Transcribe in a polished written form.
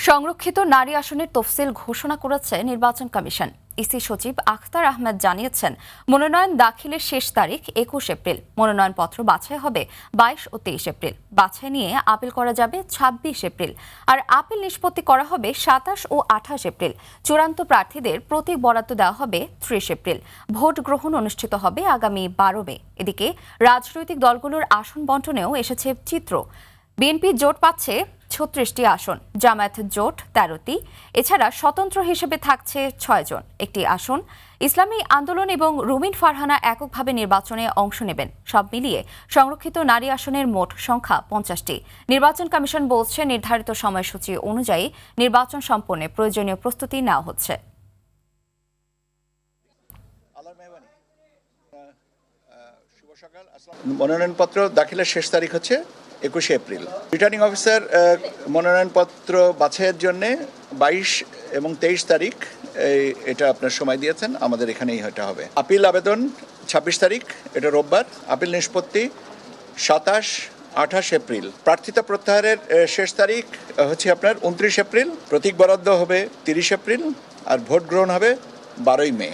সংরক্ষিত নারী আসনের তফসিল ঘোষণা করেছে নির্বাচন কমিশন। ইসি সচিব আখতার আহমেদ জানিয়েছেন, মনোনয়ন দাখিলের শেষ তারিখ ২১ এপ্রিল। মনোনয়নপত্র বাছাই হবে ২২ ও ২৩ এপ্রিল। বাছাই নিয়ে আপিল করা যাবে ২৬ এপ্রিল। আর আপিল নিষ্পত্তি করা হবে ২৭ ও ২৮ এপ্রিল। চূড়ান্ত প্রার্থীদের প্রতীক বরাদ্দ দেওয়া হবে ৩০ এপ্রিল। ভোট গ্রহণ অনুষ্ঠিত হবে আগামী ১২ মে। এদিকে রাজনৈতিক দলগুলোর আসন বণ্টনেও এসেছে চিত্র। বিএনপি জোট পাচ্ছে ৩৬টি আসন, জামায়াত জোট ১৩টি। এছাড়া স্বতন্ত্র হিসেবে থাকছে ৬ জন। একটি আসন ইসলামী আন্দোলন এবং রুমিন ফারহানা এককভাবে নির্বাচনে অংশ নেবেন। সব মিলিয়ে সংরক্ষিত নারী আসনের মোট সংখ্যা ৫০টি। নির্বাচন কমিশন বলছে, নির্ধারিত সময়সূচি অনুযায়ী নির্বাচন সম্পন্নে প্রয়োজনীয় প্রস্তুতি নেওয়া হচ্ছে। মনোনয়নপত্র দাখিলের শেষ তারিখ হচ্ছে ২১ এপ্রিল। রিটার্নিং অফিসার মনোনয়নপত্র বাছাইয়ের জন্য ২২ এবং ২৩ তারিখ এটা আপনার সময় দিয়েছেন। আমাদের এখানেই এটা হবে। আপিল আবেদন ২৬ তারিখ, এটা রোববার। আপিল নিষ্পত্তি ২৭, ২৮ এপ্রিল। প্রার্থিতা প্রত্যাহারের শেষ তারিখ হচ্ছে আপনার ২৯ এপ্রিল। প্রতীক বরাদ্দ হবে ৩০ এপ্রিল। আর ভোট গ্রহণ হবে ১২ মে।